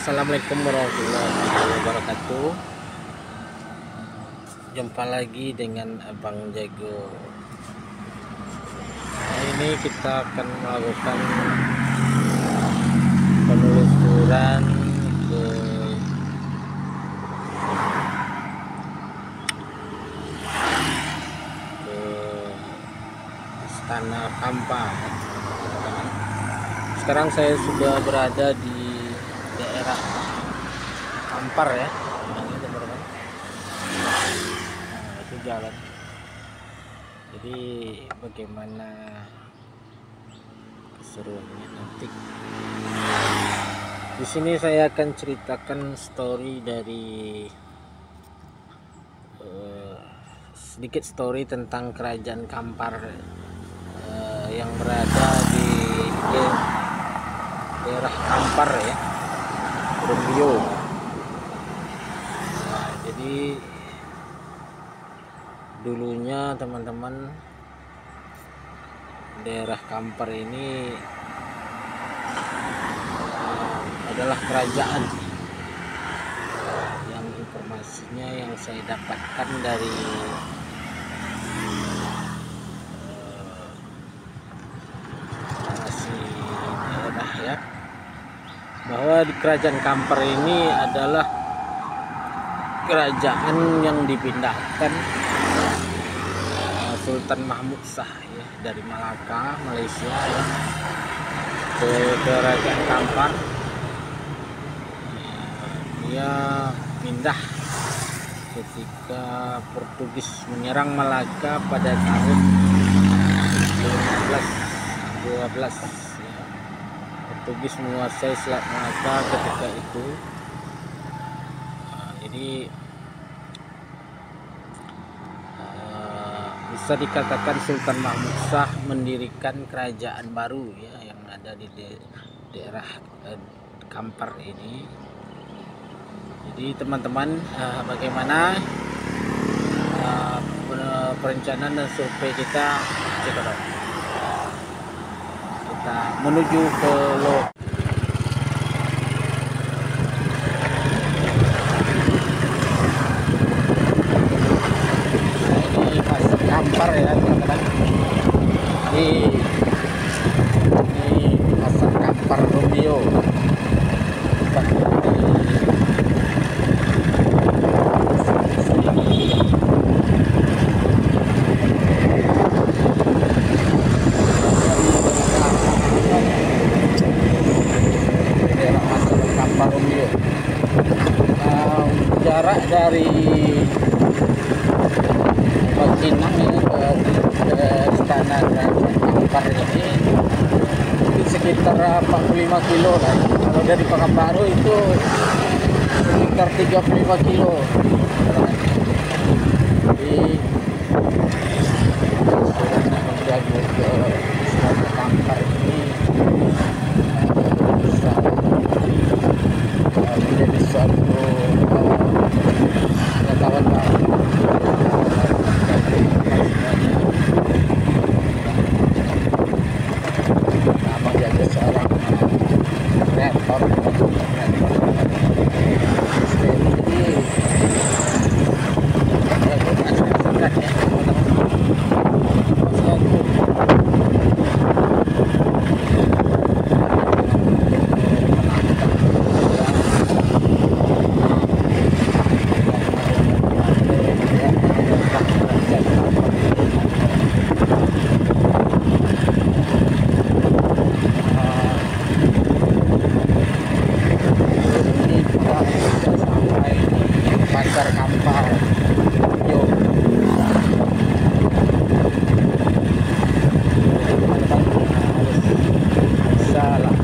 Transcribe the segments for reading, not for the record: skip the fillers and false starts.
Assalamualaikum warahmatullahi wabarakatuh. Jumpa lagi dengan Abang Jago. Nah, ini kita akan melakukan penelusuran ke Istana Kampar. Sekarang saya sudah berada di daerah Kampar ya, ini teman-teman. Nah, itu jalan. Jadi bagaimana keseruannya nanti. Di sini saya akan ceritakan story dari sedikit story tentang kerajaan Kampar yang berada di daerah Kampar ya, Rumbio. Nah, jadi dulunya teman-teman, daerah Kampar ini adalah kerajaan yang informasinya yang saya dapatkan dari daerah ya, bahwa di kerajaan Kampar ini adalah kerajaan yang dipindahkan Sultan Mahmud Shah ya, dari Malaka, Malaysia ya, ke kerajaan Kampar. Dia pindah ketika Portugis menyerang Malaka pada tahun 1512 ya. Portugis menguasai Selat Malaka ketika itu. Jadi bisa dikatakan Sultan Mahmud Shah mendirikan kerajaan baru ya, yang ada di daerah Kampar ini. Jadi teman-teman, bagaimana perencanaan dan survei kita? Kita menuju ke ini pasar Kampar ya teman-teman. Ini pasar Kampar Rumbio. Jarak dari Bajinang ini ke Istana Kampar ini sekitar 45 kilo lah. Kalau dari Pekanbaru itu sekitar 35 kilo. Jadi menjaga ke Istana Kampar ini bisa menjadi suatu pengetahuan baru. Abang Jago seorang kreator pasar Kampar. Yuk. Salah.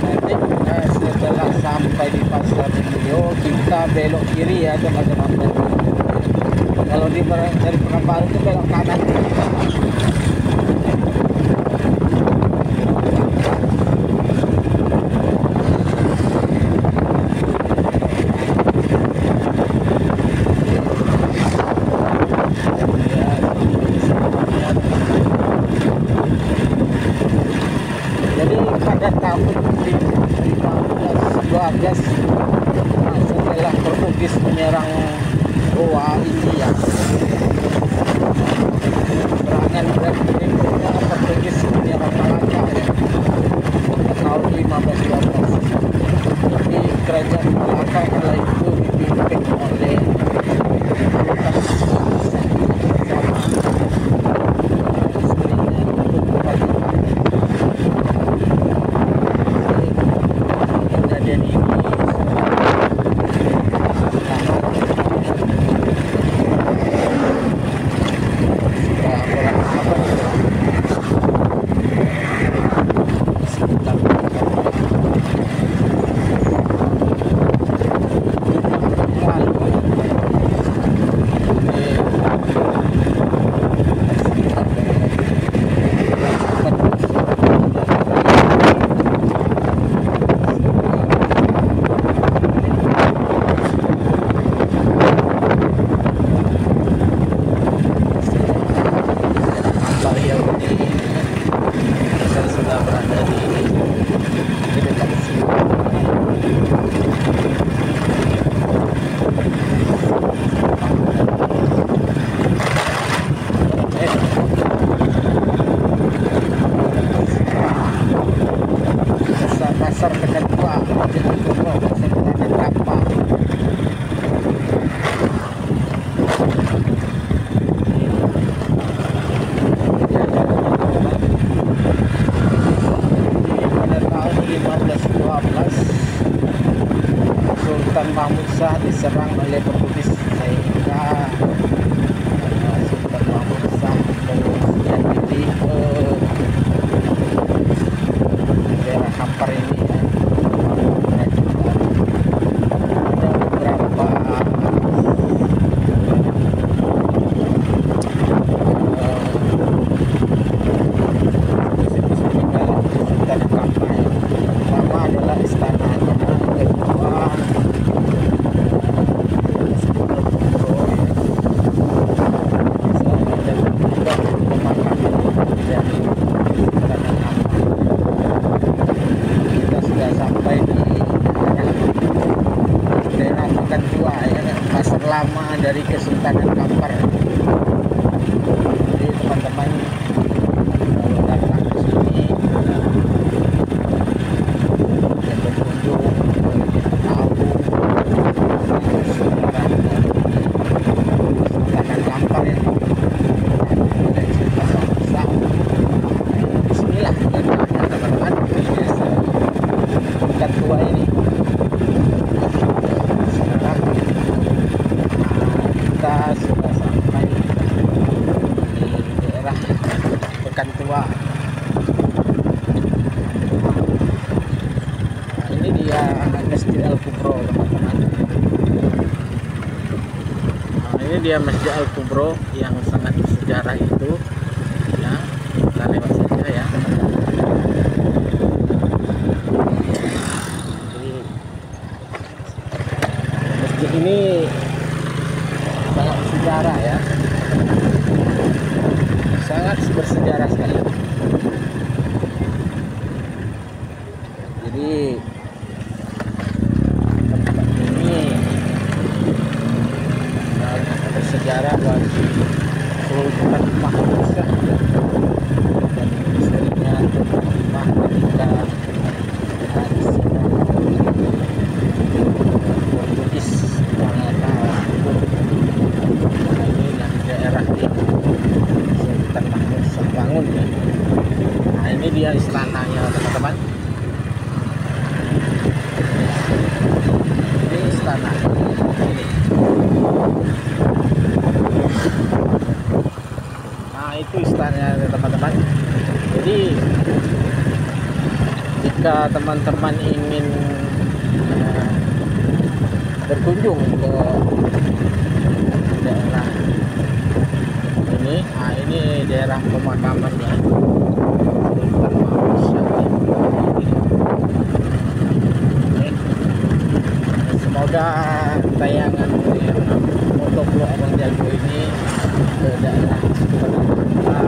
Nanti setelah sampai di pasar Rumbio, kita belok kiri ya teman-teman. Kalau dari Pekanbaru itu belok kanan. Jadi pada tahun 1512 setelah Portugis menyerang Goa India. Serangan berikutnya Portugis menyerang Malaka ya, tahun 1512. Jadi kerajaan Malaka kala itu dipimpin oleh kejadian ini pasar tekan tua dengan Goa Sultanan Kampar. Pada tahun 1512 Sultan Mahmud Shah diserang oleh Portugis sehingga Sultan Mahmud Shah mengungsikan diri ke daerah Kampar ini ya. Ada beberapa situs peninggalan Sultan Kampar ya. Pertama adalah istananya, kedua sampai di daerah Pekan Tua ya, pasar lama dari Kesultanan Kampar. Jadi teman-teman kalau datang ke sini dan berkunjung tahu sejarah Kesultanan Kampar ya, dan cerita bangsa. Bismillah ya teman-teman. Pekan Tua ini sekarang kita sudah sampai di daerah Pekan Tua. Nah, ini dia Masjid Al-Kubro teman-teman. Nah, ini dia Masjid Al-Kubro yang sangat bersejarah itu ya, kita lewat saja ya teman-teman. Masjid ini sangat bersejarah ya, sangat bersejarah sekali. Jadi tempat ini sangat bersejarah bagi Sultan Mahmud Shah dan istrinya Fatimah ketika Portugis daerah di Sultan Mahmud Shah bangun ya. Nah ini dia istananya teman-teman. Ini istana. Nah itu istananya teman-teman. Jadi jika teman-teman ingin berkunjung ke daerah ini, nah ini daerah pemakamannya Sultan Mahmud Shah. Semoga tayangan motovlog Abang Jago ini ke daerah Sultan Mahmud Shah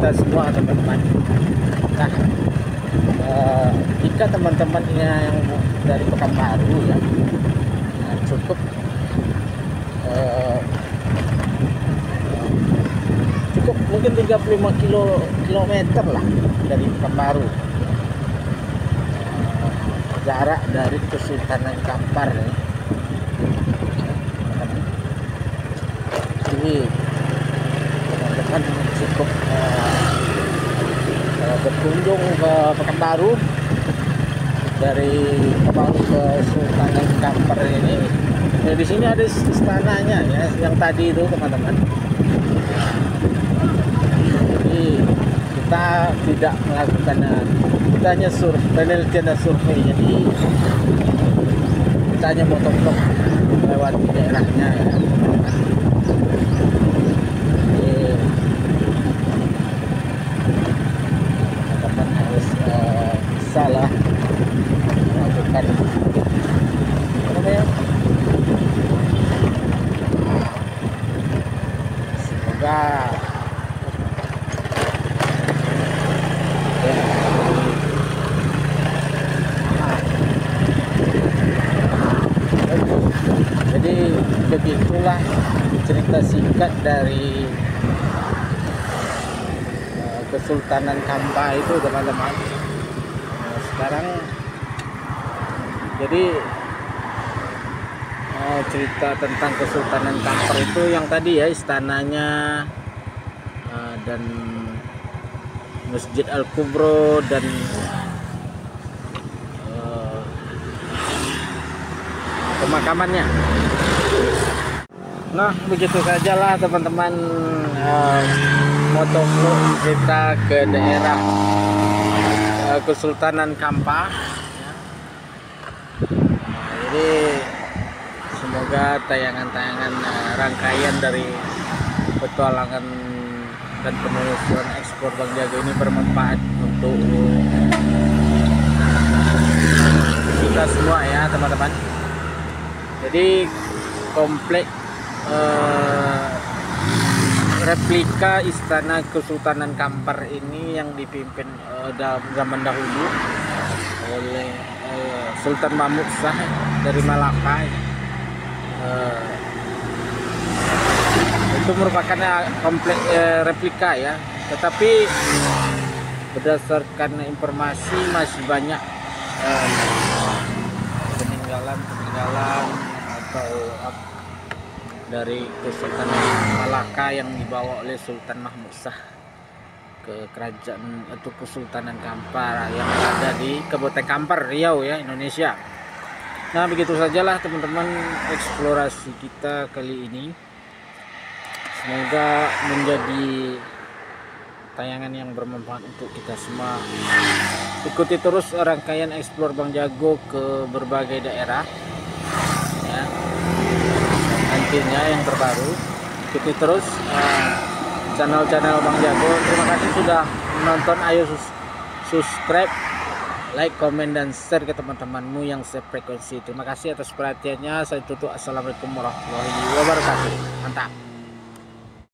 kita semua teman-teman. Nah, jika teman-teman yang dari Pekanbaru ya, cukup mungkin 35 kilometer lah dari Pekanbaru, jarak dari Kesultanan Kampar ya. Jadi teman-teman cukup berkunjung ke Pekanbaru, dari Pekanbaru ke Sultanan Kampar ini. Ya, di sini ada istananya ya, yang tadi itu teman-teman. Jadi kita tidak melakukan, kita hanya penelitian dan survei. Jadi kita hanya motovlog lewat daerahnya ya. Teman-teman harus bisa lah melakukan apa namanya, semoga ya, jadi begitulah cerita singkat dari Kesultanan Kampar itu teman-teman. Nah, sekarang jadi cerita tentang Kesultanan Kampar itu yang tadi ya, istananya dan Masjid Al-Kubro dan pemakamannya. Nah, begitu sajalah teman-teman motovlog kita ke daerah Kesultanan Kampar ya. Jadi semoga tayangan-tayangan rangkaian dari petualangan dan penelusuran ekspor Bang Jago ini bermanfaat untuk kita semua ya teman-teman. Jadi komplek replika Istana Kesultanan Kampar ini yang dipimpin dalam zaman dahulu oleh Sultan Mahmud Shah dari Malaka. Itu merupakan komplek replika ya, tetapi berdasarkan informasi masih banyak peninggalan atau dari Kesultanan Malaka yang dibawa oleh Sultan Mahmud Shah ke kerajaan atau Kesultanan Kampar yang ada di Kabupaten Kampar, Riau ya, Indonesia. Nah, begitu sajalah teman-teman eksplorasi kita kali ini. Semoga menjadi tayangan yang bermanfaat untuk kita semua. Ikuti terus rangkaian eksplor Bang Jago ke berbagai daerah ya. Nantinya yang terbaru, ikuti terus channel-channel Bang Jago. Terima kasih sudah menonton. Ayo subscribe, like, komen, dan share ke teman-temanmu yang sefrekuensi. Terima kasih atas perhatiannya. Saya tutup. Assalamualaikum warahmatullahi wabarakatuh. Mantap.